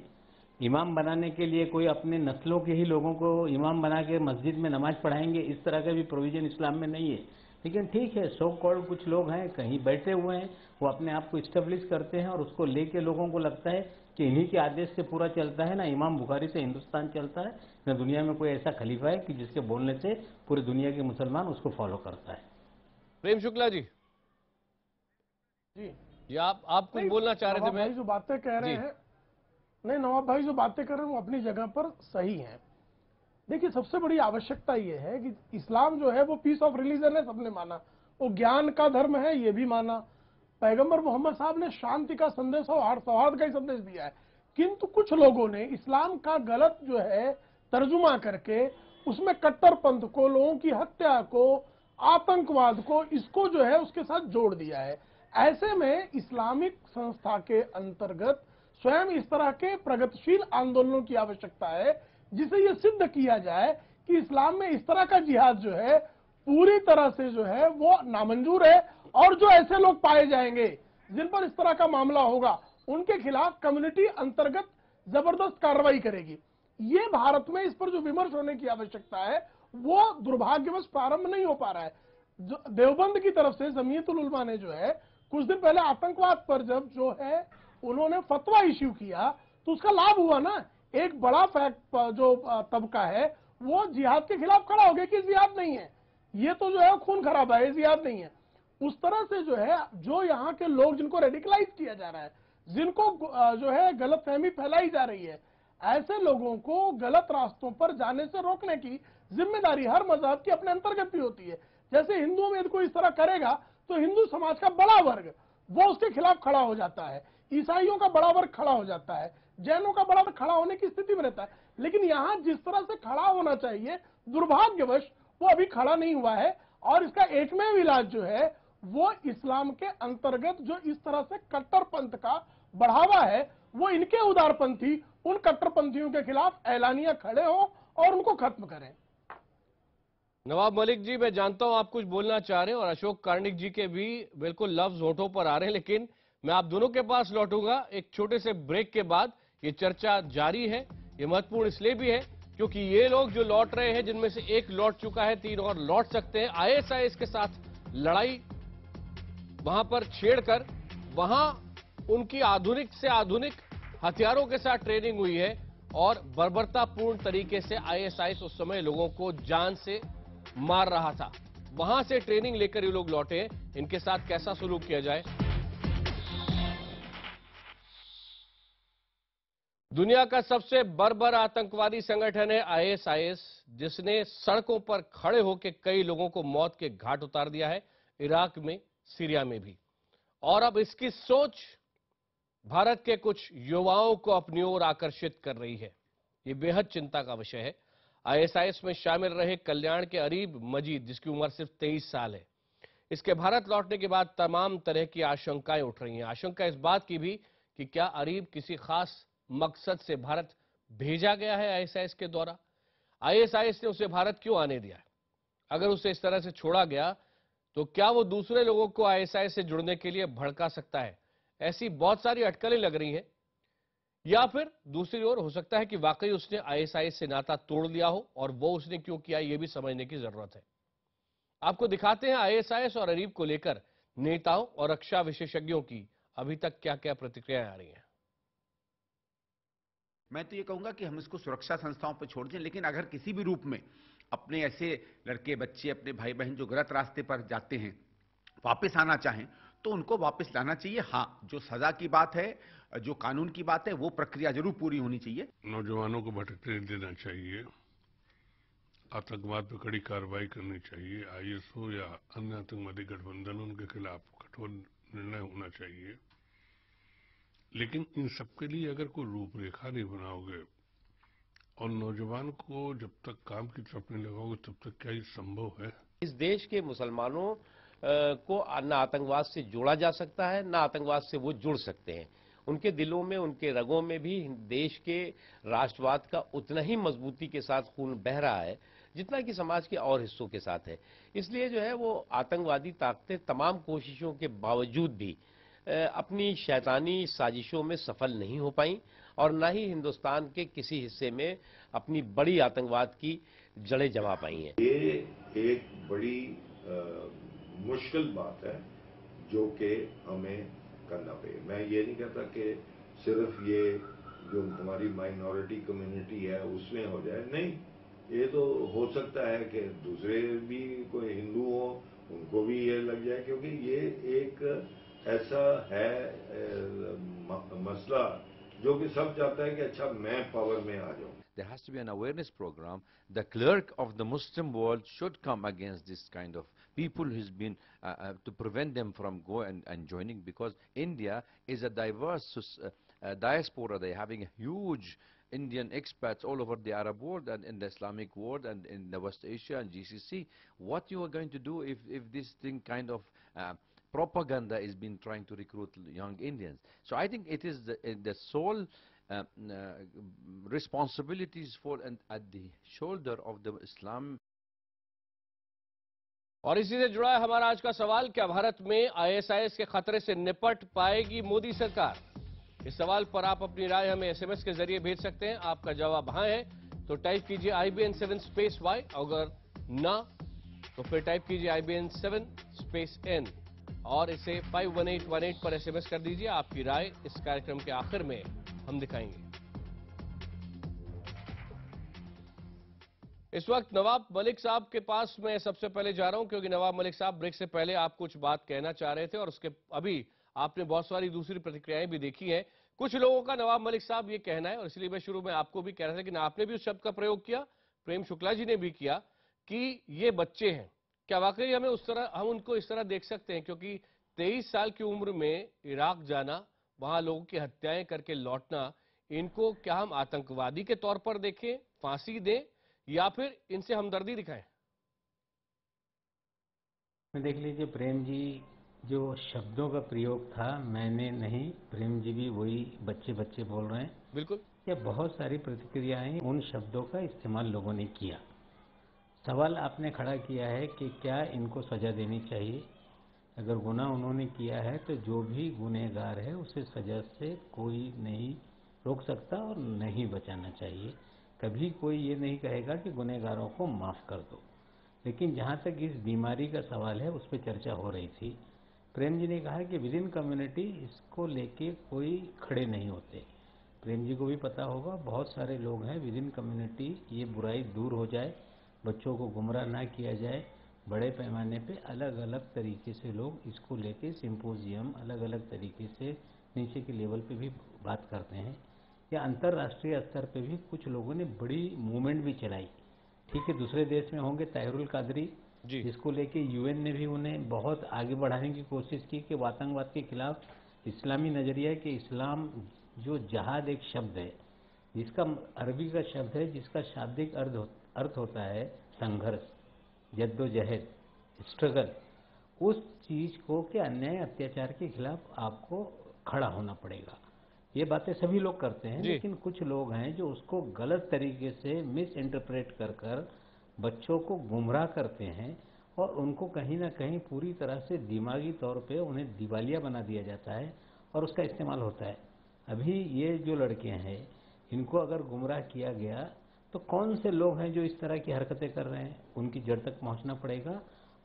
इमाम बनाने के लिए कोई अपने नस्लों के ही लोगों को इमाम बना के मस्जिद में नमाज पढ़ाएंगे, इस तरह का भी प्रोविजन इस्लाम में नहीं है। लेकिन ठीक है, सो कॉल्ड कुछ लोग हैं कहीं बैठे हुए हैं, वो अपने आप को इस्टेब्लिश करते हैं और उसको लेके लोगों को लगता है कि इन्हीं के आदेश से पूरा चलता है। ना इमाम बुखारी से हिंदुस्तान चलता है, न दुनिया में कोई ऐसा खलीफा है कि जिसके बोलने से पूरी दुनिया के मुसलमान उसको फॉलो करता है। प्रेम शुक्ला जी, ये आप कुछ बोलना चाह रहे थे? भाई जो बातें कह रहे हैं, नहीं नवाब भाई जो बातें कर रहे हैं वो अपनी जगह पर सही है। देखिए सबसे बड़ी आवश्यकता ये है कि इस्लाम जो है वो पीस ऑफ रिलीजन है, सबने माना, वो ज्ञान का धर्म है ये भी माना। पैगंबर मोहम्मद साहब ने शांति का संदेश और सौहार्द का ही संदेश दिया है, किंतु कुछ लोगों ने इस्लाम का गलत जो है तर्जुमा करके उसमें कट्टरपंथ को, लोगों की हत्या को, आतंकवाद को, इसको जो है उसके साथ जोड़ दिया है। ऐसे में इस्लामिक संस्था के अंतर्गत स्वयं इस तरह के प्रगतिशील आंदोलनों की आवश्यकता है जिसे ये सिद्ध किया जाए कि इस्लाम में इस तरह का जिहाद जो है पूरी तरह से जो है वो नामंजूर है और जो ऐसे लोग पाए जाएंगे जिन पर इस तरह का मामला होगा उनके खिलाफ कम्युनिटी अंतर्गत जबरदस्त कार्रवाई करेगी। ये भारत में इस पर जो विमर्श होने की आवश्यकता है वो दुर्भाग्यवश प्रारंभ नहीं हो पा रहा है। जो देवबंद की तरफ से जमीयतुल उलमा ने जो है कुछ दिन पहले आतंकवाद पर जब जो है उन्होंने फतवा इश्यू किया तो उसका लाभ हुआ ना। एक बड़ा फैक्ट जो तबका है वो जिहाद के खिलाफ खड़ा हो गया कि जिहाद नहीं है, ये तो जो है खून खराबा है, जिहाद नहीं है। उस तरह से जो है जो यहाँ के लोग जिनको रेडिकलाइज किया जा रहा है, जिनको जो है गलतफहमी फैलाई जा रही है, ऐसे लोगों को गलत रास्तों पर जाने से रोकने की जिम्मेदारी हर मजहब की अपने अंतर्गत भी होती है। जैसे हिंदुओं में कोई इस तरह करेगा तो हिंदू समाज का बड़ा वर्ग वो उसके खिलाफ खड़ा हो जाता है, ईसाइयों का बड़ा वर्ग खड़ा हो जाता है, जैनों का बड़ा वर्ग खड़ा होने की स्थिति में रहता है। लेकिन यहाँ जिस तरह से खड़ा होना चाहिए दुर्भाग्यवश वो अभी खड़ा नहीं हुआ है और इसका एकमेव इलाज जो है वो इस्लाम के अंतर्गत जो इस तरह से कट्टरपंथ का बढ़ावा है वो इनके उदारपंथी उन कट्टरपंथियों के खिलाफ ऐलानिया खड़े हो और उनको खत्म करें। नवाब मलिक जी, मैं जानता हूं आप कुछ बोलना चाह रहे हैं और अशोक कार्णिक जी के भी बिल्कुल लफ्ज होठों पर आ रहे हैं, लेकिन मैं आप दोनों के पास लौटूंगा एक छोटे से ब्रेक के बाद। ये चर्चा जारी है, ये महत्वपूर्ण इसलिए भी है क्योंकि ये लोग जो लौट रहे हैं जिनमें से एक लौट चुका है, 3 और लौट सकते हैं। आईएसआईएस के साथ लड़ाई वहां पर छेड़कर वहां उनकी आधुनिक से आधुनिक हथियारों के साथ ट्रेनिंग हुई है और बर्बरतापूर्ण तरीके से आईएसआईएस उस समय लोगों को जान से मार रहा था। वहां से ट्रेनिंग लेकर ये लोग लौटे हैं, इनके साथ कैसा सलूक किया जाए। दुनिया का सबसे बर्बर आतंकवादी संगठन है आईएसआईएस, जिसने सड़कों पर खड़े होकर कई लोगों को मौत के घाट उतार दिया है, इराक में, सीरिया में भी। और अब इसकी सोच भारत के कुछ युवाओं को अपनी ओर आकर्षित कर रही है। ये बेहद चिंता का विषय है। आईएसआईएस में शामिल रहे कल्याण के अरीब मजीद, जिसकी उम्र सिर्फ 23 साल है, इसके भारत लौटने के बाद तमाम तरह की आशंकाएं उठ रही हैं। आशंका इस बात की भी कि क्या अरीब किसी खास मकसद से भारत भेजा गया है आईएसआईएस के द्वारा। आईएसआईएस ने उसे भारत क्यों आने दिया है? अगर उसे इस तरह से छोड़ा गया तो क्या वो दूसरे लोगों को आईएसआईएस से जुड़ने के लिए भड़का सकता है? ऐसी बहुत सारी अटकलें लग रही हैं। या फिर दूसरी ओर हो सकता है कि वाकई उसने आईएसआईएस से नाता तोड़ लिया हो, और वो उसने क्यों किया ये भी समझने की जरूरत है। आपको दिखाते हैं आईएसआईएस और अरीब को लेकर नेताओं और रक्षा विशेषज्ञों की अभी तक क्या क्या प्रतिक्रियाएं आ रही हैं। मैं तो ये कहूंगा कि हम इसको सुरक्षा संस्थाओं पर छोड़ दें, लेकिन अगर किसी भी रूप में अपने ऐसे लड़के बच्चे, अपने भाई बहन जो गलत रास्ते पर जाते हैं, वापस आना चाहें तो उनको वापस लाना चाहिए। हाँ, जो सजा की बात है, जो कानून की बात है, वो प्रक्रिया जरूर पूरी होनी चाहिए। नौजवानों को भटकने देना चाहिए, आतंकवाद पर कड़ी कार्रवाई करनी चाहिए। आईएसओ या अन्य आतंकवादी गठबंधन, उनके खिलाफ कठोर निर्णय होना चाहिए। लेकिन इन सबके लिए अगर कोई रूपरेखा नहीं बनाओगे और नौजवान को जब तक काम की तरफ नहीं लगाओगे, तब तक क्या ये संभव है? इस देश के मुसलमानों को न आतंकवाद से जोड़ा जा सकता है, न आतंकवाद से वो जुड़ सकते हैं। उनके दिलों में, उनके रगों में भी देश के राष्ट्रवाद का उतना ही मजबूती के साथ खून बह रहा है जितना कि समाज के और हिस्सों के साथ है। इसलिए जो है वो आतंकवादी ताकतें तमाम कोशिशों के बावजूद भी अपनी शैतानी साजिशों में सफल नहीं हो पाई, और न ही हिंदुस्तान के किसी हिस्से में अपनी बड़ी आतंकवाद की जड़ें जमा पाई हैं। ये एक बड़ी मुश्किल बात है जो कि हमें करना पड़े। मैं ये नहीं कहता कि सिर्फ ये जो हमारी माइनॉरिटी कम्युनिटी है उसमें हो जाए, नहीं, ये तो हो सकता है कि दूसरे भी कोई हिंदू हो उनको भी ये लग जाए, क्योंकि ये एक ऐसा है मसला जो कि सब चाहता है कि अच्छा मैं पावर में आ जाऊं। There has to be an awareness program. The clerk of the Muslim world should come against this kind of people who's been to prevent them from going and joining, because India is a diverse diaspora. They're having a huge Indian expats all over the Arab world and in the Islamic world and in the West Asia and GCC. What you are going to do if this thing kind of propaganda is been trying to recruit young Indians? So I think it is the sole responsibilities for and at the shoulder of the Islam. और इसी से जुड़ा है हमारा आज का सवाल, क्या भारत में आईएसआईएस के खतरे से निपट पाएगी मोदी सरकार? इस सवाल पर आप अपनी राय हमें एसएमएस के जरिए भेज सकते हैं। आपका जवाब हाँ है तो टाइप कीजिए IBN7 स्पेस Y, अगर ना तो फिर टाइप कीजिए IBN7 स्पेस N और इसे 51818 पर एसएमएस कर दीजिए। आपकी राय इस कार्यक्रम के आखिर में हम दिखाएंगे। इस वक्त नवाब मलिक साहब के पास मैं सबसे पहले जा रहा हूं, क्योंकि नवाब मलिक साहब ब्रेक से पहले आप कुछ बात कहना चाह रहे थे और उसके अभी आपने बहुत सारी दूसरी प्रतिक्रियाएं भी देखी हैं। कुछ लोगों का नवाब मलिक साहब ये कहना है, और इसलिए मैं शुरू में आपको भी कह रहा था कि आपने भी उस शब्द का प्रयोग किया, प्रेम शुक्ला जी ने भी किया कि ये बच्चे हैं। क्या वाकई हम उनको इस तरह देख सकते हैं? क्योंकि 23 साल की उम्र में इराक जाना, वहां लोगों की हत्याएं करके लौटना, इनको क्या हम आतंकवादी के तौर पर देखें, फांसी दें, या फिर इनसे हमदर्दी दिखाएं? देख लीजिए, प्रेम जी जो शब्दों का प्रयोग था, मैंने नहीं, प्रेम जी भी वही बच्चे बच्चे बोल रहे हैं। बिल्कुल, ये बहुत सारी प्रतिक्रियाएं, उन शब्दों का इस्तेमाल लोगों ने किया। सवाल आपने खड़ा किया है कि क्या इनको सजा देनी चाहिए। अगर गुनाह उन्होंने किया है तो जो भी गुनहगार है उसे सजा से कोई नहीं रोक सकता और नहीं बचाना चाहिए। कभी कोई ये नहीं कहेगा कि गुनहगारों को माफ़ कर दो। लेकिन जहाँ तक इस बीमारी का सवाल है, उस पर चर्चा हो रही थी। प्रेम जी ने कहा कि विद इन कम्युनिटी इसको लेके कोई खड़े नहीं होते। प्रेम जी को भी पता होगा, बहुत सारे लोग हैं विद इन कम्युनिटी, ये बुराई दूर हो जाए, बच्चों को गुमराह ना किया जाए। बड़े पैमाने पे अलग अलग तरीके से लोग इसको लेके सिंपोजियम, अलग अलग तरीके से नीचे के लेवल पे भी बात करते हैं। या अंतर्राष्ट्रीय स्तर पे भी कुछ लोगों ने बड़ी मूवमेंट भी चलाई। ठीक है, दूसरे देश में होंगे ताहिरुल कादरी, जिसको लेके यूएन ने भी उन्हें बहुत आगे बढ़ाने की कोशिश की कि आतंकवाद के खिलाफ इस्लामी नजरिया है कि इस्लाम जो जहाद एक शब्द है, जिसका अरबी का शब्द है, जिसका शाब्दिक अर्थ होता है संघर्ष, जद्दोजहद, स्ट्रगल, उस चीज को कि अन्याय अत्याचार के खिलाफ आपको खड़ा होना पड़ेगा। ये बातें सभी लोग करते हैं, लेकिन कुछ लोग हैं जो उसको गलत तरीके से मिस इंटरप्रेट कर बच्चों को गुमराह करते हैं और उनको कहीं ना कहीं पूरी तरह से दिमागी तौर पे उन्हें दिवालिया बना दिया जाता है और उसका इस्तेमाल होता है। अभी ये जो लड़के हैं इनको अगर गुमराह किया गया तो कौन से लोग हैं जो इस तरह की हरकतें कर रहे हैं, उनकी जड़ तक पहुंचना पड़ेगा।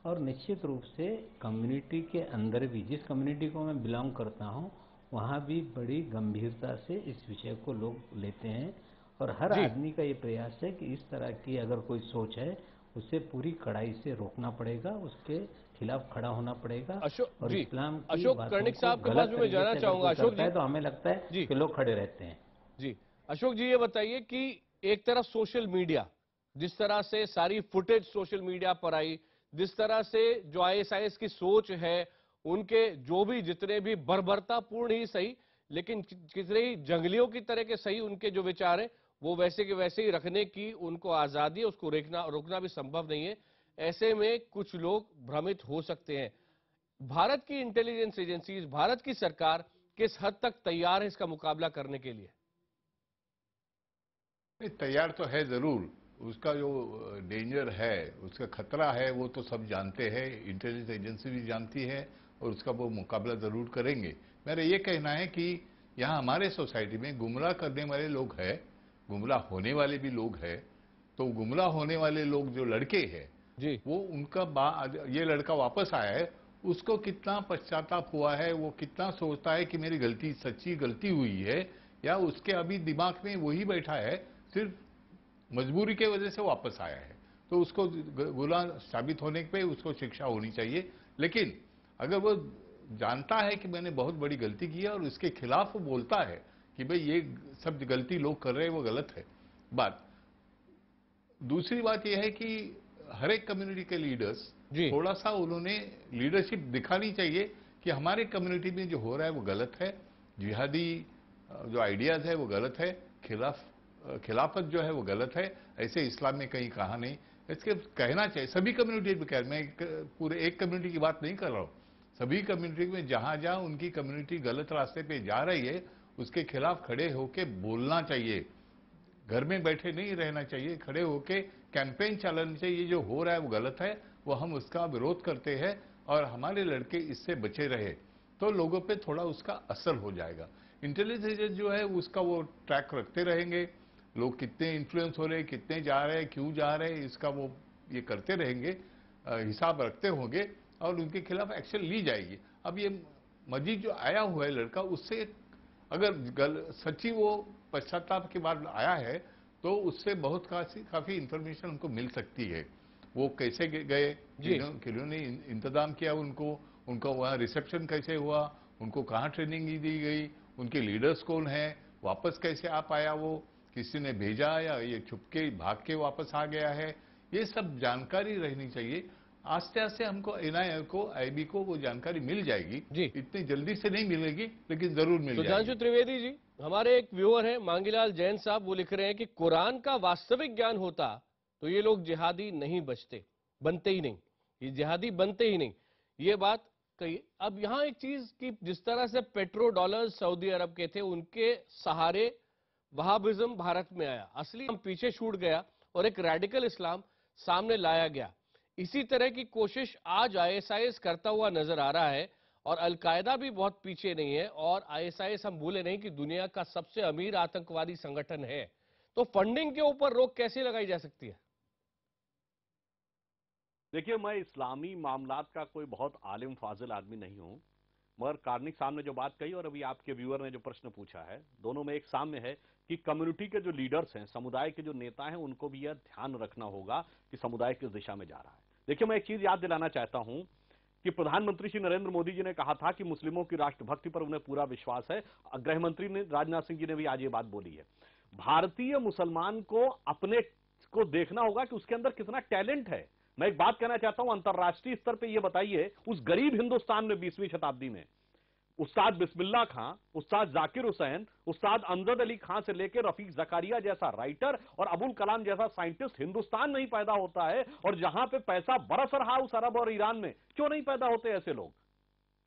और निश्चित रूप से कम्युनिटी के अंदर भी, जिस कम्युनिटी को मैं बिलोंग करता हूं, वहां भी बड़ी गंभीरता से इस विषय को लोग लेते हैं और हर आदमी का ये प्रयास है कि इस तरह की अगर कोई सोच है उसे पूरी कड़ाई से रोकना पड़ेगा, उसके खिलाफ खड़ा होना पड़ेगा। और इस्लाम की अशोक बातों कर्णिक को साहब के गलत पास भी मैं तरीके जाना से अगर चाहूंगा। कोई अशोक करता है जी, तो हमें लगता है कि लोग खड़े रहते हैं। जी अशोक जी, ये बताइए कि एक तरफ सोशल मीडिया, जिस तरह से सारी फुटेज सोशल मीडिया पर आई, जिस तरह से जो आईएसआईएस की सोच है, उनके जो भी जितने भी बर्बरतापूर्ण ही सही, लेकिन कितने ही जंगलियों की तरह के सही उनके जो विचार है वो वैसे के वैसे ही रखने की उनको आजादी है, उसको रोकना भी संभव नहीं है। ऐसे में कुछ लोग भ्रमित हो सकते हैं। भारत की इंटेलिजेंस एजेंसीज, भारत की सरकार किस हद तक तैयार है इसका मुकाबला करने के लिए? तैयार तो है जरूर। उसका जो डेंजर है, उसका खतरा है, वो तो सब जानते हैं, इंटेलिजेंस एजेंसी भी जानती है और उसका वो मुकाबला जरूर करेंगे। मेरा ये कहना है कि यहाँ हमारे सोसाइटी में गुमराह करने वाले लोग हैं, गुमराह होने वाले भी लोग हैं। तो गुमराह होने वाले लोग जो लड़के हैं वो उनका ये लड़का वापस आया है, उसको कितना पश्चाताप हुआ है, वो कितना सोचता है कि मेरी गलती, सच्ची गलती हुई है, या उसके अभी दिमाग में वही बैठा है, सिर्फ मजबूरी के वजह से वापस आया है। तो उसको गुनाह साबित होने पे उसको शिक्षा होनी चाहिए। लेकिन अगर वो जानता है कि मैंने बहुत बड़ी गलती की है और उसके खिलाफ वो बोलता है कि भाई ये सब गलती लोग कर रहे हैं, वो गलत है बात। दूसरी बात यह है कि हर एक कम्युनिटी के लीडर्स थोड़ा सा उन्होंने लीडरशिप दिखानी चाहिए कि हमारे कम्युनिटी में जो हो रहा है वो गलत है, जिहादी जो आइडियाज है वो गलत है, खिलाफत जो है वो गलत है, ऐसे इस्लाम में कहीं कहा नहीं। इसके कहना चाहिए सभी कम्युनिटी में। कह मैं पूरे एक कम्युनिटी की बात नहीं कर रहा हूँ, सभी कम्युनिटी में जहां जहां उनकी कम्युनिटी गलत रास्ते पे जा रही है उसके खिलाफ खड़े होके बोलना चाहिए। घर में बैठे नहीं रहना चाहिए, खड़े होके कैंपेन चलानी चाहिए। ये जो हो रहा है वो गलत है, वो हम उसका विरोध करते हैं और हमारे लड़के इससे बचे रहे तो लोगों पे थोड़ा उसका असर हो जाएगा। इंटेलिजेंस एजेंसी जो है उसका वो ट्रैक रखते रहेंगे, लोग कितने इन्फ्लुएंस हो रहे हैं, कितने जा रहे हैं, क्यों जा रहे हैं, इसका वो ये करते रहेंगे, हिसाब रखते होंगे और उनके खिलाफ एक्शन ली जाएगी। अब ये मजीद जो आया हुआ है लड़का, उससे अगर सच्ची वो पश्चाताप के बाद आया है तो उससे बहुत काफी इंफॉर्मेशन उनको मिल सकती है। वो कैसे गए, किन्होंने इंतजाम किया उनका वहाँ रिसेप्शन कैसे हुआ, उनको कहाँ ट्रेनिंग दी गई, उनके लीडर्स कौन है, वापस कैसे आ पाया, वो किसी ने भेजा या ये छुपके भाग के वापस आ गया है, ये सब जानकारी रहनी चाहिए। आस्ते आस्ते हमको एनआईए को, आईबी को वो जानकारी मिल जाएगी। इतनी जल्दी से नहीं मिलेगी लेकिन जरूर मिल जाएगी। सुधांशु त्रिवेदी जी, हमारे एक व्यूअर है मांगीलाल जैन साहब, वो लिख रहे हैं कि कुरान का वास्तविक ज्ञान होता तो ये लोग जिहादी नहीं बनते ही नहीं, ये जिहादी बनते ही नहीं। ये बात कही। अब यहाँ एक चीज कि जिस तरह से पेट्रो डॉलर्स सऊदी अरब के थे, उनके सहारे वहाबिज्म भारत में आया, असली हम पीछे छूट गया और एक रेडिकल इस्लाम सामने लाया गया। इसी तरह की कोशिश आज आईएसआईएस करता हुआ नजर आ रहा है और अलकायदा भी बहुत पीछे नहीं है। और आईएसआईएस, हम भूले नहीं कि दुनिया का सबसे अमीर आतंकवादी संगठन है। तो फंडिंग के ऊपर रोक कैसे लगाई जा सकती है? देखिए, मैं इस्लामी मामलात का कोई बहुत आलिम फाजिल आदमी नहीं हूं, मगर कार्निक साहब ने जो बात कही और अभी आपके व्यूअर ने जो प्रश्न पूछा है, दोनों में एक साम्य है कि कम्युनिटी के जो लीडर्स हैं, समुदाय के जो नेता हैं, उनको भी यह ध्यान रखना होगा कि समुदाय किस दिशा में जा रहा है। देखिए, मैं एक चीज याद दिलाना चाहता हूं कि प्रधानमंत्री श्री नरेंद्र मोदी जी ने कहा था कि मुस्लिमों की राष्ट्रभक्ति पर उन्हें पूरा विश्वास है। गृह मंत्री ने, राजनाथ सिंह जी ने भी आज ये बात बोली है। भारतीय मुसलमान को अपने को देखना होगा कि उसके अंदर कितना टैलेंट है। मैं एक बात कहना चाहता हूं, अंतर्राष्ट्रीय स्तर पर यह बताइए, उस गरीब हिंदुस्तान में 20वीं शताब्दी में उस्ताद बिस्मिल्लाह खां, उस्ताद जाकिर हुसैन, उस्ताद अमजद अली खां से लेकर रफीक जकारिया जैसा राइटर और अबुल कलाम जैसा साइंटिस्ट हिंदुस्तान नहीं पैदा होता है। और जहां पे पैसा बरस रहा उस अरब और ईरान में, क्यों नहीं पैदा होते ऐसे लोग?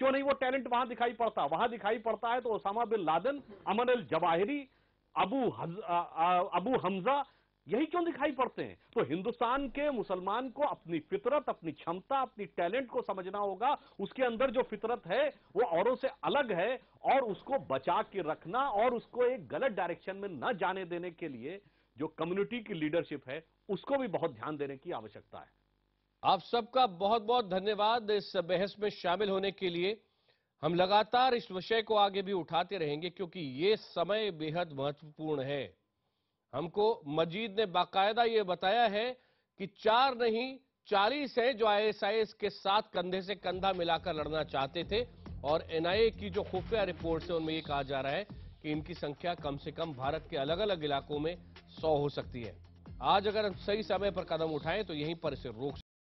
क्यों नहीं वो टैलेंट वहां दिखाई पड़ता? वहां दिखाई पड़ता है तो ओसामा बिन लादेन, अमन अल जवाहिरी, अबू हमजा, यही क्यों दिखाई पड़ते हैं? तो हिंदुस्तान के मुसलमान को अपनी फितरत, अपनी क्षमता, अपनी टैलेंट को समझना होगा। उसके अंदर जो फितरत है वो औरों से अलग है और उसको बचा के रखना और उसको एक गलत डायरेक्शन में न जाने देने के लिए जो कम्युनिटी की लीडरशिप है उसको भी बहुत ध्यान देने की आवश्यकता है। आप सबका बहुत बहुत धन्यवाद इस बहस में शामिल होने के लिए। हम लगातार इस विषय को आगे भी उठाते रहेंगे क्योंकि ये समय बेहद महत्वपूर्ण है। हमको मजीद ने बाकायदा ये बताया है कि 4 नहीं 40 है जो आईएसआईएस के साथ कंधे से कंधा मिलाकर लड़ना चाहते थे और एनआईए की जो खुफिया रिपोर्ट है उनमें ये कहा जा रहा है कि इनकी संख्या कम से कम भारत के अलग अलग इलाकों में 100 हो सकती है। आज अगर हम सही समय पर कदम उठाएं तो यहीं पर इसे रोक